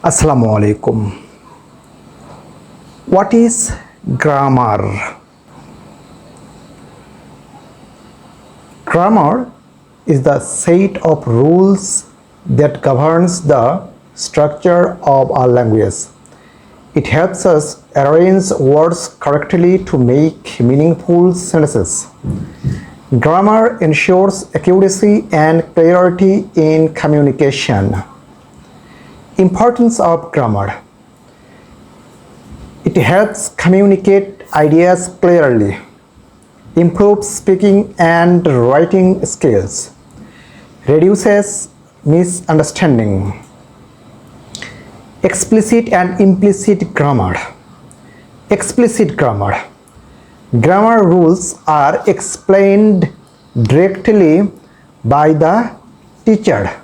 Assalamu alaikum. What is grammar? Grammar is the set of rules that governs the structure of our language. It helps us arrange words correctly to make meaningful sentences. Grammar ensures accuracy and clarity in communication. Importance of grammar. It helps communicate ideas clearly, improves speaking and writing skills, reduces misunderstanding. Explicit and implicit grammar. Explicit grammar. Grammar rules are explained directly by the teacher.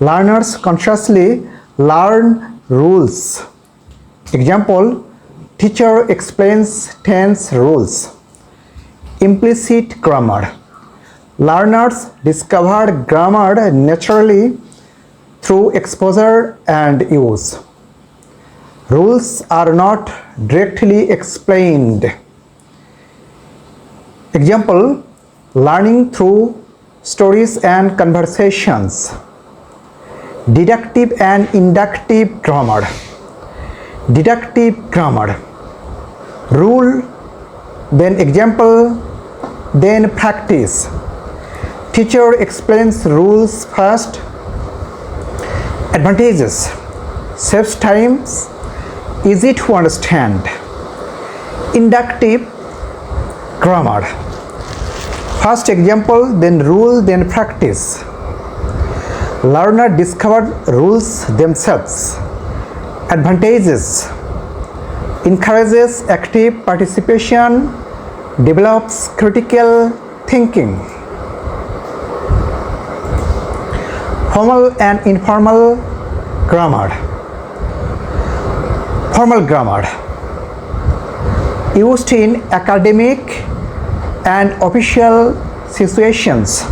Learners consciously learn rules. Example, teacher explains tense rules. Implicit grammar. Learners discover grammar naturally through exposure and use. Rules are not directly explained. Example, learning through stories and conversations. Deductive and inductive grammar. Deductive grammar. Rule, then example, then practice. Teacher explains rules first. Advantages. Saves time, easy to understand. Inductive grammar. First example, then rule, then practice. Learner discover rules themselves. Advantages. Encourages active participation, develops critical thinking. Formal and informal grammar. Formal grammar. Used in academic and official situations.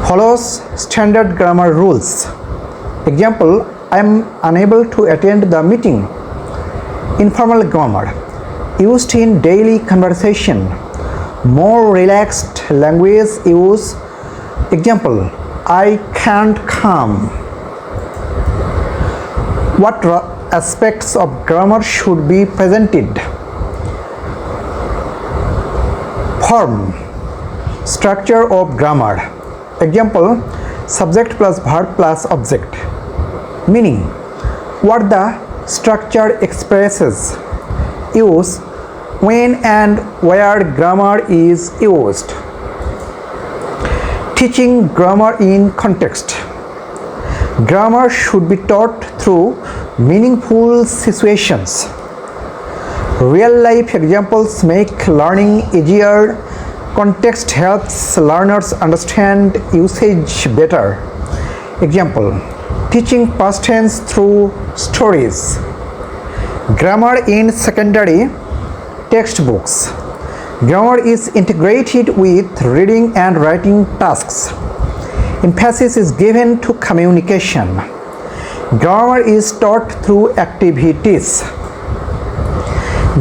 Follows standard grammar rules. Example, I am unable to attend the meeting. Informal grammar. Used in daily conversation. More relaxed language use. Example, I can't come. What aspects of grammar should be presented? Form. Structure of grammar. Example, subject plus verb plus object. Meaning, what the structure expresses. Use, when and where grammar is used. Teaching grammar in context. Grammar should be taught through meaningful situations. Real life examples make learning easier. Context helps learners understand usage better. Example, teaching past tense through stories. Grammar in secondary textbooks. Grammar is integrated with reading and writing tasks. Emphasis is given to communication. Grammar is taught through activities.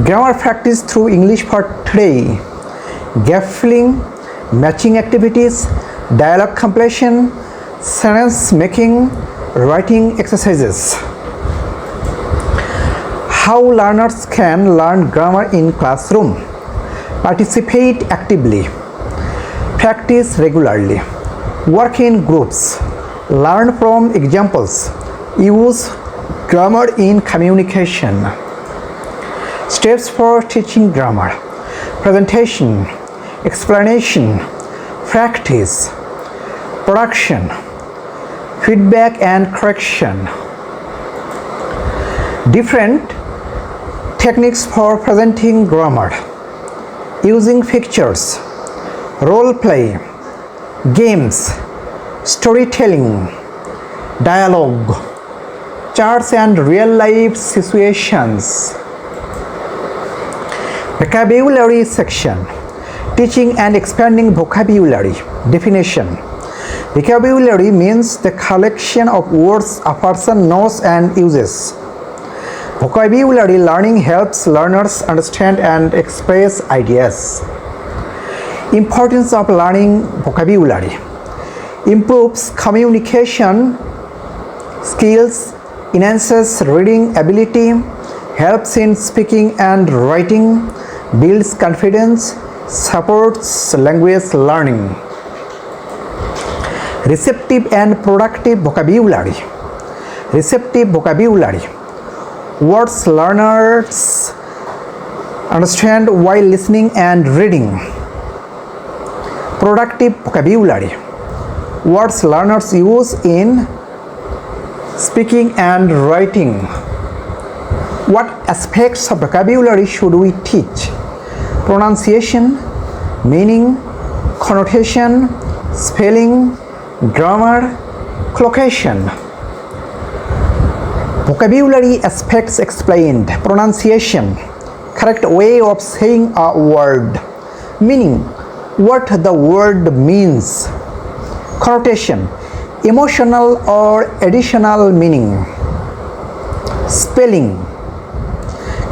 Grammar practice through English for today. Gap filling, matching activities, dialogue completion, sentence making, writing exercises. How learners can learn grammar in classroom? Participate actively. Practice regularly. Work in groups. Learn from examples. Use grammar in communication. Steps for teaching grammar. Presentation, explanation, practice, production, feedback and correction. Different techniques for presenting grammar. Using pictures, role play, games, storytelling, dialogue, charts and real life situations. Vocabulary section. Teaching and expanding vocabulary. Definition. Vocabulary means the collection of words a person knows and uses. Vocabulary learning helps learners understand and express ideas. Importance of learning vocabulary: improves communication skills, enhances reading ability, helps in speaking and writing, builds confidence, supports language learning. Receptive and productive vocabulary. Receptive vocabulary: words learners understand while listening and reading. Productive vocabulary: words learners use in speaking and writing. What aspects of vocabulary should we teach? Pronunciation, meaning, connotation, spelling, grammar, collocation. Vocabulary aspects explained. Pronunciation: correct way of saying a word. Meaning: what the word means. Connotation: emotional or additional meaning. Spelling: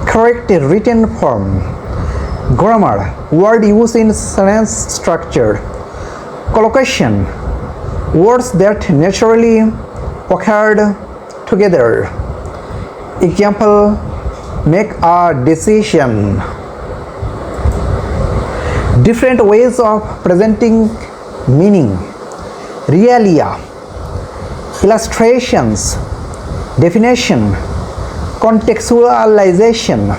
correct written form. Grammar: word used in sentence structure. Collocation: words that naturally occurred together. Example: make a decision. Different ways of presenting meaning. Realia, illustrations, definition, contextualization,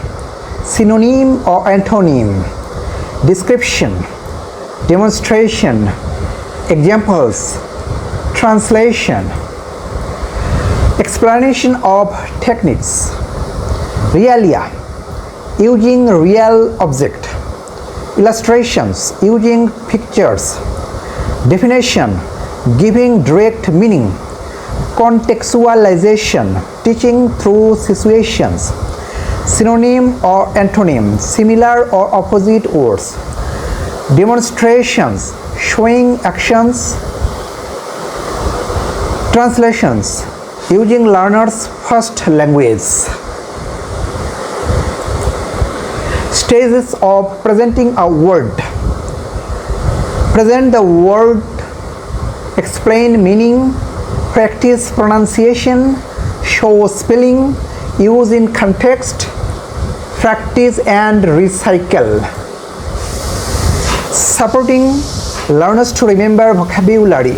synonym or antonym, description, demonstration, examples, translation. Explanation of techniques. Realia, using real object. Illustrations, using pictures. Definition, giving direct meaning. Contextualization, teaching through situations. Synonym or antonym, similar or opposite words. Demonstrations, showing actions. Translations, using learners' first language. Stages of presenting a word. Present the word, explain meaning, practice pronunciation, show spelling, use in context, practice and recycle. Supporting learners to remember vocabulary.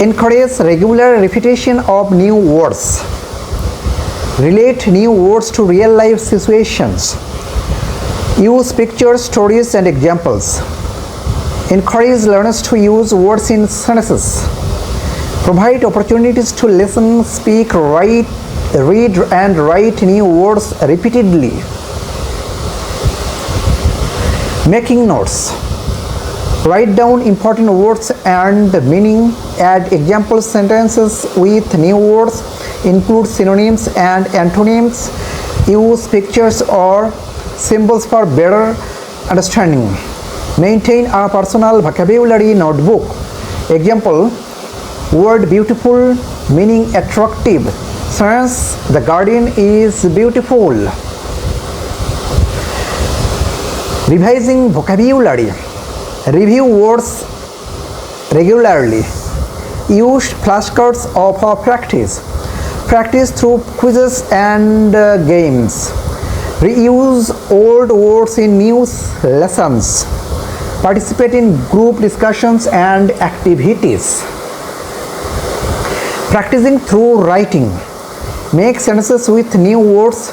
Encourage regular repetition of new words. Relate new words to real life situations. Use pictures, stories and examples. Encourage learners to use words in sentences. Provide opportunities to listen, speak, write, read and write new words repeatedly. Making notes. Write down important words and meaning. Add example sentences with new words. Include synonyms and antonyms. Use pictures or symbols for better understanding. Maintain a personal vocabulary notebook. Example: word beautiful, meaning attractive. Sentence: the garden is beautiful. Revising vocabulary. Review words regularly. Use flashcards for practice. Practice through quizzes and games. Reuse old words in new lessons. Participate in group discussions and activities. Practicing through writing. Make sentences with new words.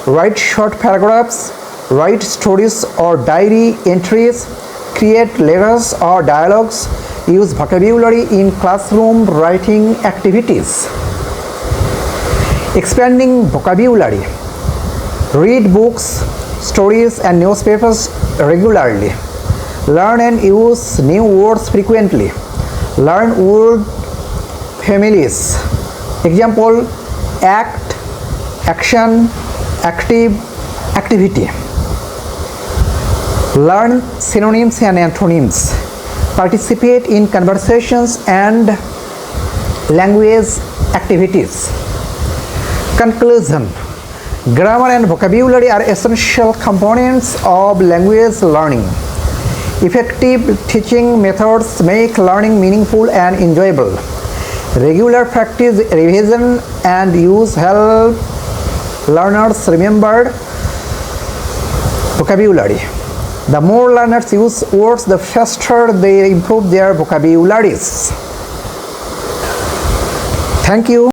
Write short paragraphs. Write stories or diary entries. Create letters or dialogues. Use vocabulary in classroom writing activities. Expanding vocabulary. Read books, stories and newspapers regularly. Learn and use new words frequently. Learn word families. Example: act, action, active, activity. Learn synonyms and antonyms. participate in conversations and language activities. Conclusion. Grammar and vocabulary are essential components of language learning. Effective teaching methods make learning meaningful and enjoyable. Regular practice, revision, and use help learners remember vocabulary. The more learners use words, the faster they improve their vocabularies. Thank you.